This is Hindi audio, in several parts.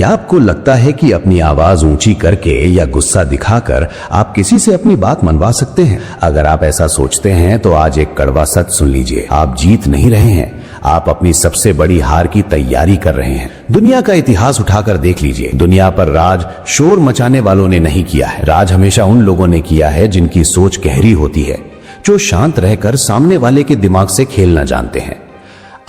क्या आपको लगता है कि अपनी आवाज ऊंची करके या गुस्सा दिखाकर आप किसी से अपनी बात मनवा सकते हैं? अगर आप ऐसा सोचते हैं तो आज एक कड़वा सच सुन लीजिए, आप जीत नहीं रहे हैं, आप अपनी सबसे बड़ी हार की तैयारी कर रहे हैं। दुनिया का इतिहास उठाकर देख लीजिए, दुनिया पर राज शोर मचाने वालों ने नहीं किया है, राज हमेशा उन लोगों ने किया है जिनकी सोच गहरी होती है, जो शांत रहकर सामने वाले के दिमाग से खेलना जानते हैं।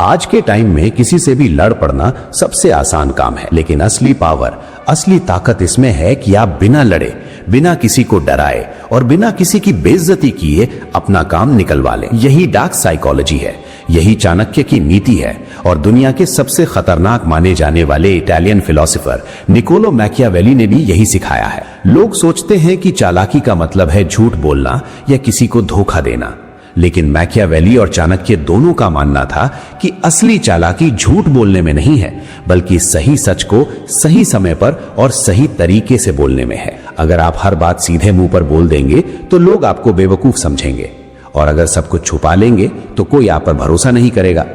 आज के टाइम में किसी से भी लड़ पड़ना सबसे आसान काम है, लेकिन असली पावर, असली ताकत इसमें है कि आप बिना लड़े, बिना किसी को डराए और बिना किसी की बेइज्जती किए अपना काम निकलवा लें। यही डार्क साइकोलॉजी है, यही चाणक्य की नीति है और दुनिया के सबसे खतरनाक माने जाने वाले इटालियन फिलोसोफर निकोलो मैकियावेली ने भी यही सिखाया है। लोग सोचते हैं कि चालाकी का मतलब है झूठ बोलना या किसी को धोखा देना, लेकिन मैकियावेली और चाणक्य दोनों का मानना था कि असली चालाकी झूठ बोलने में नहीं है, बल्कि सही सच को सही समय पर और सही तरीके से बोलने में है। अगर आप हर बात सीधे मुंह पर बोल देंगे तो लोग आपको बेवकूफ समझेंगे, और अगर सब कुछ छुपा लेंगे तो कोई आप पर भरोसा नहीं करेगा।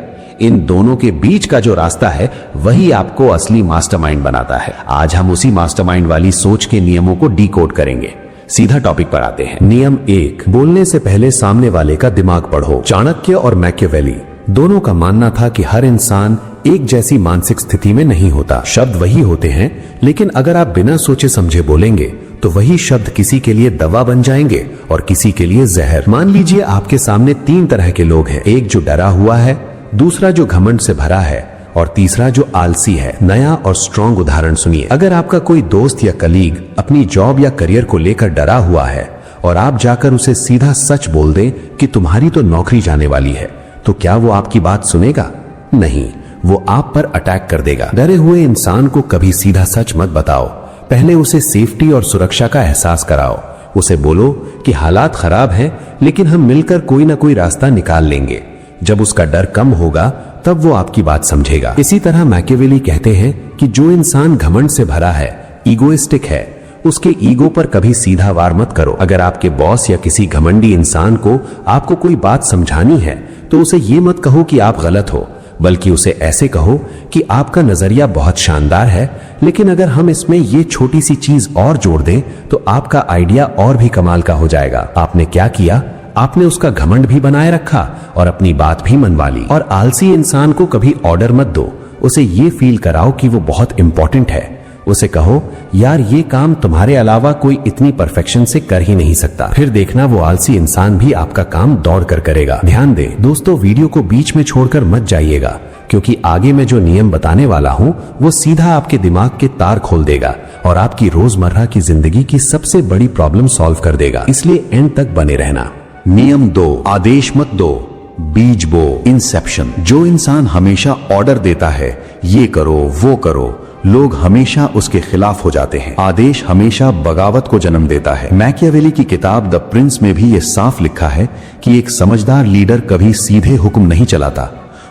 इन दोनों के बीच का जो रास्ता है वही आपको असली मास्टरमाइंड बनाता है। आज हम उसी मास्टरमाइंड वाली सोच के नियमों को डिकोड करेंगे। सीधा टॉपिक पर आते हैं। नियम 1, बोलने से पहले सामने वाले का दिमाग पढ़ो। चाणक्य और मैकियावेली दोनों का मानना था कि हर इंसान एक जैसी मानसिक स्थिति में नहीं होता। शब्द वही होते हैं, लेकिन अगर आप बिना सोचे समझे बोलेंगे तो वही शब्द किसी के लिए दवा बन जाएंगे और किसी के लिए जहर। मान लीजिए आपके सामने 3 तरह के लोग हैं, एक जो डरा हुआ है, दूसरा जो घमंड से भरा है और तीसरा जो आलसी है। नया और स्ट्रॉन्ग उदाहरण सुनिए। अगर आपका कोई दोस्त या कलीग अपनी जॉब या करियर को लेकर डरा हुआ है और आप जाकर उसे सीधा सच बोल दें कि तुम्हारी तो नौकरी जाने वाली है, तो क्या वो आपकी बात सुनेगा? नहीं, वो आप पर अटैक कर देगा। डरे हुए इंसान को कभी सीधा सच मत बताओ, पहले उसे सेफ्टी और सुरक्षा का एहसास कराओ। उसे बोलो कि हालात खराब हैं, लेकिन हम मिलकर कोई ना कोई रास्ता निकाल लेंगे। जब उसका डर कम होगा तब वो आपकी बात समझेगा। इसी तरह मैकियावेली कहते हैं कि जो इंसान घमंड से भरा है, ईगोइस्टिक है, उसके ईगो पर कभी सीधा वार मत करो। अगर आपके बॉस या किसी घमंडी इंसान को आपको कोई बात समझानी है तो उसे ये मत कहो कि आप गलत हो, बल्कि उसे ऐसे कहो कि आपका नजरिया बहुत शानदार है, लेकिन अगर हम इसमें ये छोटी सी चीज और जोड़ दें तो आपका आइडिया और भी कमाल का हो जाएगा। आपने क्या किया? आपने उसका घमंड भी बनाए रखा और अपनी बात भी मनवा ली। और आलसी इंसान को कभी ऑर्डर मत दो, उसे ये फील कराओ कि वो बहुत इंपॉर्टेंट है। उसे कहो, यार ये काम तुम्हारे अलावा कोई इतनी परफेक्शन से कर ही नहीं सकता। फिर देखना वो आलसी इंसान भी आपका काम दौड़ कर करेगा। ध्यान दें दोस्तों, वीडियो को बीच में छोड़कर मत जाइएगा, क्योंकि आगे मैं जो नियम बताने वाला हूँ वो सीधा आपके दिमाग के तार खोल देगा और आपकी रोजमर्रा की जिंदगी की सबसे बड़ी प्रॉब्लम सॉल्व कर देगा। इसलिए एंड तक बने रहना। नियम 2, आदेश मत दो, बीज बो। इंसेप्शन। जो इंसान हमेशा ऑर्डर देता है, ये करो वो करो, लोग हमेशा उसके खिलाफ हो जाते हैं। आदेश हमेशा बगावत को जन्म देता है। मैकियावेली की किताब द प्रिंस में भी ये साफ लिखा है कि एक समझदार लीडर कभी सीधे हुक्म नहीं चलाता,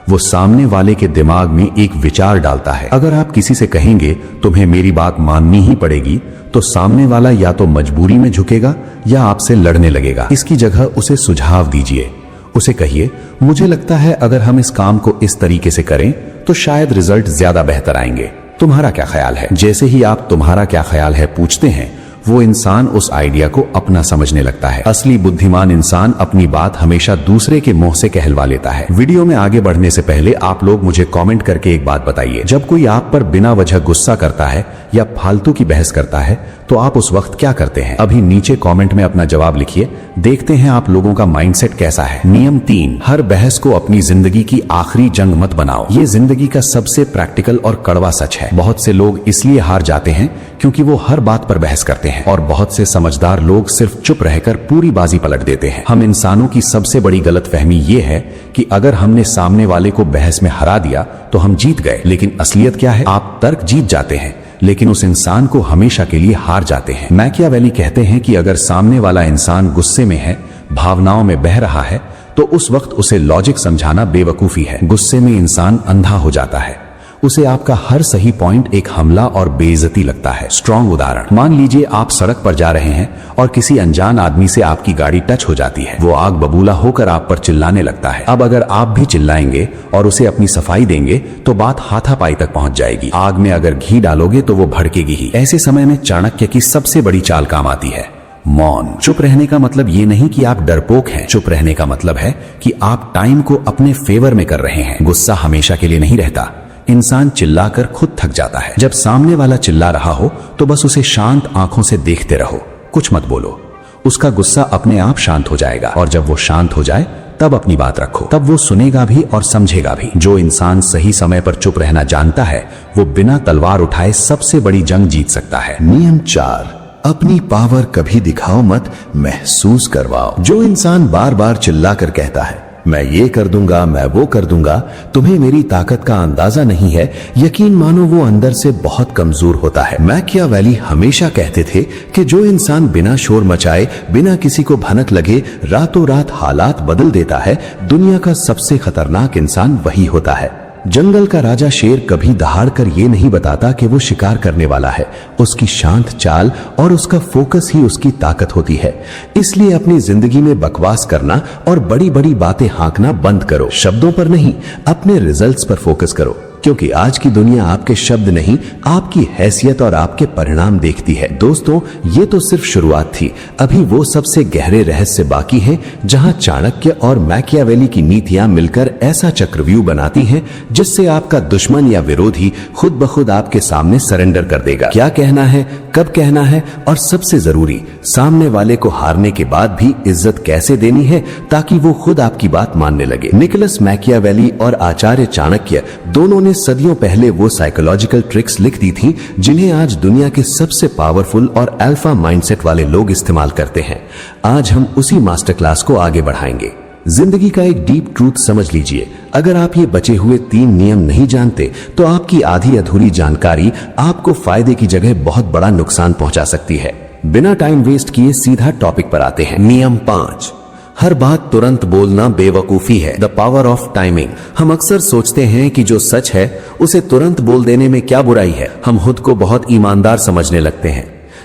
वो सामने वाले के दिमाग में एक विचार डालता है। अगर आप किसी से कहेंगे तुम्हें मेरी बात माननी ही पड़ेगी, तो सामने वाला या तो मजबूरी में झुकेगा या आपसे लड़ने लगेगा। इसकी जगह उसे सुझाव दीजिए। उसे कहिए, मुझे लगता है अगर हम इस काम को इस तरीके से करें तो शायद रिजल्ट ज्यादा बेहतर आएंगे। तुम्हारा क्या ख्याल है? जैसे ही आप तुम्हारा क्या ख्याल है पूछते हैं, वो इंसान उस आइडिया को अपना समझने लगता है। असली बुद्धिमान इंसान अपनी बात हमेशा दूसरे के मुंह से कहलवा लेता है। वीडियो में आगे बढ़ने से पहले आप लोग मुझे कमेंट करके एक बात बताइए, जब कोई आप पर बिना वजह गुस्सा करता है या फालतू की बहस करता है तो आप उस वक्त क्या करते हैं? अभी नीचे कमेंट में अपना जवाब लिखिए, देखते हैं आप लोगों का माइंडसेट कैसा है। नियम 3, हर बहस को अपनी जिंदगी की आखिरी जंग मत बनाओ। ये जिंदगी का सबसे प्रैक्टिकल और कड़वा सच है। बहुत से लोग इसलिए हार जाते हैं क्योंकि वो हर बात पर बहस करते हैं, और बहुत से समझदार लोग सिर्फ चुप रहकर पूरी बाजी पलट देते हैं। हम इंसानों की सबसे बड़ी गलतफहमी ये है कि अगर हमने सामने वाले को बहस में हरा दिया तो हम जीत गए, लेकिन असलियत क्या है? आप तर्क जीत जाते हैं, लेकिन उस इंसान को हमेशा के लिए हार जाते हैं। मैकियावेली कहते हैं कि अगर सामने वाला इंसान गुस्से में है, भावनाओं में बह रहा है, तो उस वक्त उसे लॉजिक समझाना बेवकूफी है। गुस्से में इंसान अंधा हो जाता है, उसे आपका हर सही पॉइंट एक हमला और बेइज्जती लगता है। स्ट्रॉन्ग उदाहरण, मान लीजिए आप सड़क पर जा रहे हैं और किसी अनजान आदमी से आपकी गाड़ी टच हो जाती है। वो आग बबूला होकर आप पर चिल्लाने लगता है। अब अगर आप भी चिल्लाएंगे और उसे अपनी सफाई देंगे तो बात हाथापाई तक पहुंच जाएगी। आग में अगर घी डालोगे तो वो भड़केगी ही। ऐसे समय में चाणक्य की सबसे बड़ी चाल काम आती है, मौन। चुप रहने का मतलब ये नहीं कि आप डरपोक हैं। चुप रहने का मतलब है कि आप टाइम को अपने फेवर में कर रहे हैं। गुस्सा हमेशा के लिए नहीं रहता। इंसान चिल्लाकर खुद थक जाता है। जब सामने वाला चिल्ला रहा हो तो बस उसे शांत आंखों से देखते रहो, कुछ मत बोलो। उसका गुस्सा अपने आप शांत हो जाएगा और जब वो शांत हो जाए तब अपनी बात रखो। तब वो सुनेगा भी और समझेगा भी। जो इंसान सही समय पर चुप रहना जानता है वो बिना तलवार उठाए सबसे बड़ी जंग जीत सकता है। नियम 4, अपनी पावर कभी दिखाओ मत, महसूस करवाओ। जो इंसान बार बार चिल्लाकर कहता है मैं ये कर दूंगा, मैं वो कर दूंगा, तुम्हें मेरी ताकत का अंदाजा नहीं है, यकीन मानो वो अंदर से बहुत कमजोर होता है। मैकियावेली हमेशा कहते थे कि जो इंसान बिना शोर मचाए, बिना किसी को भनक लगे, रातों रात हालात बदल देता है, दुनिया का सबसे खतरनाक इंसान वही होता है। जंगल का राजा शेर कभी दहाड़ कर ये नहीं बताता कि वो शिकार करने वाला है। उसकी शांत चाल और उसका फोकस ही उसकी ताकत होती है। इसलिए अपनी जिंदगी में बकवास करना और बड़ी बड़ी बातें हाँकना बंद करो। शब्दों पर नहीं, अपने रिजल्ट्स पर फोकस करो, क्योंकि आज की दुनिया आपके शब्द नहीं, आपकी हैसियत और आपके परिणाम देखती है। दोस्तों, ये तो सिर्फ शुरुआत थी। अभी वो सबसे गहरे रहस्य बाकी हैं, जहां चाणक्य और मैकियावेली की नीतियां मिलकर ऐसा चक्रव्यूह बनाती हैं जिससे आपका दुश्मन या विरोधी खुद ब खुद आपके सामने सरेंडर कर देगा। क्या कहना है, कब कहना है और सबसे जरूरी, सामने वाले को हारने के बाद भी इज्जत कैसे देनी है ताकि वो खुद आपकी बात मानने लगे। निकोलस मैकियावेली और आचार्य चाणक्य दोनों ने सदियों पहले वो साइकोलॉजिकल ट्रिक्स लिख दी थी जिन्हें आज दुनिया के सबसे पावरफुल और अल्फा माइंडसेट वाले लोग इस्तेमाल करते हैं। आज हम उसी मास्टर क्लास को आगे बढ़ाएंगे। जिंदगी का एक डीप ट्रूथ समझ लीजिए, अगर आप ये बचे हुए 3 नियम नहीं जानते तो आपकी आधी अधूरी जानकारी आपको फायदे की जगह बहुत बड़ा नुकसान पहुंचा सकती है। बिना टाइम वेस्ट किए सीधा टॉपिक पर आते हैं। नियम 5, हर बात तुरंत बोलना बेवकूफी है। The power of timing. हम अक्सर सोचते हैं कि जो सच है उसे तुरंत बोल देने में क्या बुराई है। हम खुद को बहुत ईमानदार समझने लगते हैं,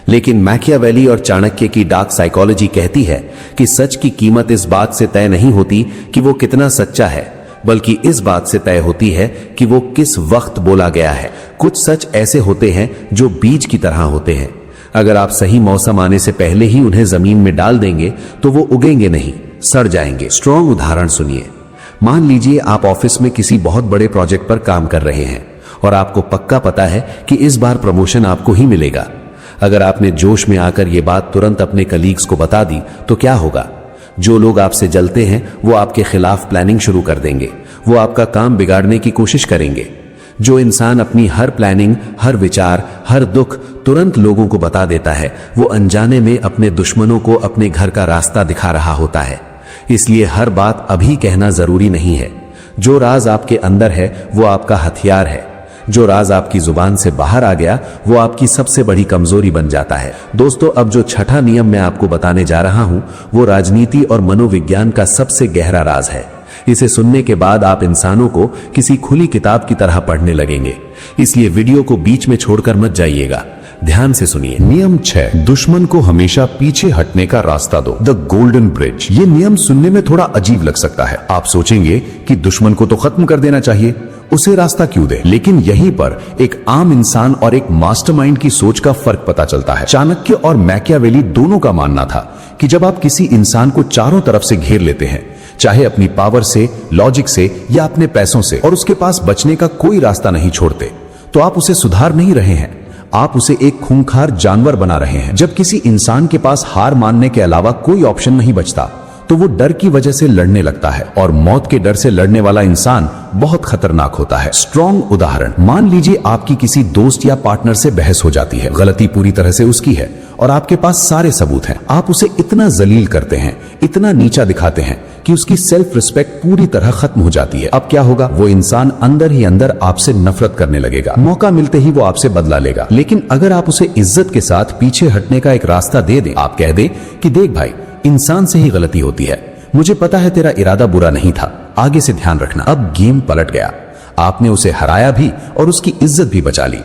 लेकिन मैकियावेली और चाणक्य की डार्क साइकोलॉजी कहती है कि सच की कीमत इस बात से तय नहीं होती कि वो कितना सच्चा है, बल्कि इस बात से तय होती है कि वो किस वक्त बोला गया है। कुछ सच ऐसे होते हैं जो बीज की तरह होते हैं। अगर आप सही मौसम आने से पहले ही उन्हें जमीन में डाल देंगे तो वो उगेंगे नहीं, सड़ जाएंगे। स्ट्रॉन्ग उदाहरण सुनिए। मान लीजिए आप ऑफिस में किसी बहुत बड़े प्रोजेक्ट पर काम कर रहे हैं और आपको पक्का पता है कि इस बार प्रमोशन आपको ही मिलेगा। अगर आपने जोश में आकर ये बात तुरंत अपने कलीग्स को बता दी तो क्या होगा? जो लोग आपसे जलते हैं वो आपके खिलाफ प्लानिंग शुरू कर देंगे। वो आपका काम बिगाड़ने की कोशिश करेंगे। जो इंसान अपनी हर प्लानिंग, हर विचार, हर दुख तुरंत लोगों को बता देता है, वो अनजाने में अपने दुश्मनों को अपने घर का रास्ता दिखा रहा होता है। इसलिए हर बात अभी कहना जरूरी नहीं है। जो राज आपके अंदर है वो आपका हथियार है। जो राज आपकी जुबान से बाहर आ गया वो आपकी सबसे बड़ी कमजोरी बन जाता है। दोस्तों, अब जो छठा नियम मैं आपको बताने जा रहा हूं वो राजनीति और मनोविज्ञान का सबसे गहरा राज है। इसे सुनने के बाद आप इंसानों को किसी खुली किताब की तरह पढ़ने लगेंगे। इसलिए वीडियो को बीच में छोड़कर मत जाइएगा, ध्यान से सुनिए। नियम 6, दुश्मन को हमेशा पीछे हटने का रास्ता दो। The golden bridge. ये नियम सुनने में थोड़ा अजीब लग सकता है। आप सोचेंगे कि दुश्मन को तो खत्म कर देना चाहिए, उसे रास्ता क्यों दे? लेकिन यहीं पर एक आम इंसान और एक मास्टरमाइंड की सोच का फर्क पता चलता है। चाणक्य और मैकियावेली दोनों का मानना था कि जब आप किसी इंसान को चारों तरफ से घेर लेते हैं, चाहे अपनी पावर से, लॉजिक से या अपने पैसों से, और उसके पास बचने का कोई रास्ता नहीं छोड़ते, तो आप उसे सुधार नहीं रहे हैं, आप उसे एक खूंखार जानवर बना रहे हैं। जब किसी इंसान के पास हार मानने के अलावा कोई ऑप्शन नहीं बचता तो वो डर की वजह से लड़ने लगता है, और मौत के डर से लड़ने वाला इंसान बहुत खतरनाक होता है। स्ट्रॉन्ग उदाहरण, मान लीजिए आपकी किसी दोस्त या पार्टनर से बहस हो जाती है। गलती पूरी तरह से उसकी है और आपके पास सारे सबूत हैं। आप उसे इतना जलील करते हैं, इतना नीचा दिखाते हैं कि उसकी सेल्फ रिस्पेक्ट पूरी तरह खत्म हो जाती है। अब क्या होगा? वो इंसान अंदर ही अंदर आपसे नफरत करने लगेगा। मौका मिलते ही वो आपसे बदला लेगा। लेकिन अगर आप उसे इज्जत के साथ पीछे हटने का एक रास्ता दे दें, आप कह दें कि देख भाई, इंसान से ही गलती होती है, मुझे पता है तेरा इरादा बुरा नहीं था, आगे से ध्यान रखना। अब गेम पलट गया। आपने उसे हराया भी और उसकी इज्जत भी बचा ली।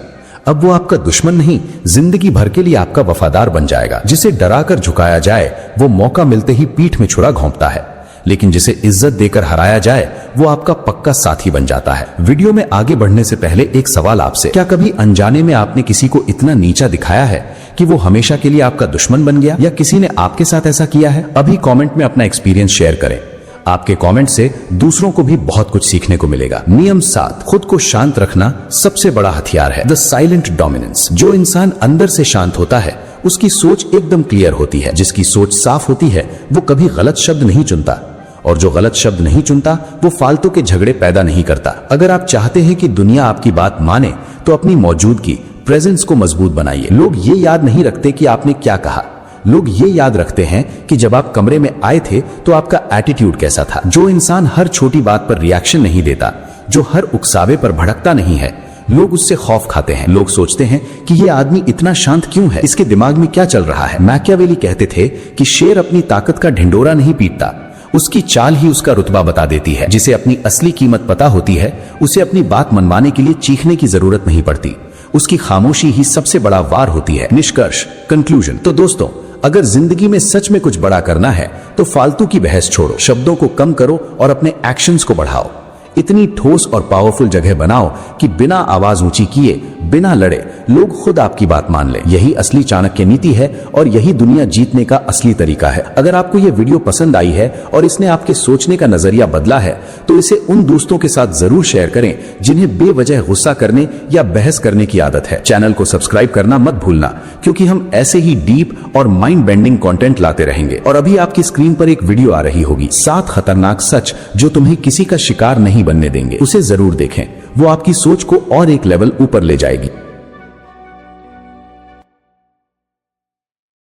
अब वो आपका दुश्मन नहीं, जिंदगी भर के लिए आपका वफादार बन जाएगा। जिसे डराकर झुकाया जाए वो मौका मिलते ही पीठ में छुरा घोंपता है, लेकिन जिसे इज्जत देकर हराया जाए वो आपका पक्का साथी बन जाता है। वीडियो में आगे बढ़ने से पहले एक सवाल आपसे, क्या कभी अनजाने में आपने किसी को इतना नीचा दिखाया है कि वो हमेशा के लिए आपका दुश्मन बन गया, या किसी ने आपके साथ ऐसा किया है? अभी कमेंट में अपना एक्सपीरियंस शेयर करें। आपके कमेंट से दूसरों को भी बहुत कुछ सीखने को मिलेगा। नियम 7, खुद को शांत रखना सबसे बड़ा हथियार है। The silent dominance. जो इंसान अंदर से शांत होता है उसकी सोच एकदम क्लियर होती है। जिसकी सोच साफ होती है वो कभी गलत शब्द नहीं चुनता, और जो गलत शब्द नहीं चुनता वो फालतू के झगड़े पैदा नहीं करता। अगर आप चाहते हैं कि दुनिया आपकी बात माने तो अपनी मौजूदगी, प्रेजेंस को मजबूत बनाइए। लोग ये याद नहीं रखते कि आपने क्या कहा, लोग ये याद रखते हैं कि जब आप कमरे में आए थे तो आपका एटीट्यूड कैसा था। जो इंसान हर छोटी बात पर रिएक्शन नहीं देता, जो हर उकसावे पर भड़कता नहीं है, लोग उससे खौफ खाते हैं। लोग सोचते हैं कि ये आदमी इतना शांत क्यों है, इसके दिमाग में क्या चल रहा है। मैकियावेली कहते थे कि शेर अपनी ताकत का ढिंडोरा नहीं पीटता, उसकी चाल ही उसका रुतबा बता देती है। जिसे अपनी असली कीमत पता होती है उसे अपनी बात मनवाने के लिए चीखने की जरूरत नहीं पड़ती, उसकी खामोशी ही सबसे बड़ा वार होती है। निष्कर्ष, कंक्लूजन। तो दोस्तों, अगर जिंदगी में सच में कुछ बड़ा करना है तो फालतू की बहस छोड़ो, शब्दों को कम करो और अपने एक्शंस को बढ़ाओ। इतनी ठोस और पावरफुल जगह बनाओ कि बिना आवाज ऊंची किए, बिना लड़े, लोग खुद आपकी बात मान लें। यही असली चाणक्य नीति है और यही दुनिया जीतने का असली तरीका है। अगर आपको यह वीडियो पसंद आई है और इसने आपके सोचने का नजरिया बदला है तो इसे उन दोस्तों के साथ जरूर शेयर करें जिन्हें बेवजह गुस्सा करने या बहस करने की आदत है। चैनल को सब्सक्राइब करना मत भूलना, क्योंकि हम ऐसे ही डीप और माइंड बेंडिंग कंटेंट लाते रहेंगे। और अभी आपकी स्क्रीन पर एक वीडियो आ रही होगी, 7 खतरनाक सच जो तुम्हें किसी का शिकार नहीं बनने देंगे। उसे जरूर देखें, वो आपकी सोच को और एक लेवल ऊपर ले जाएगी।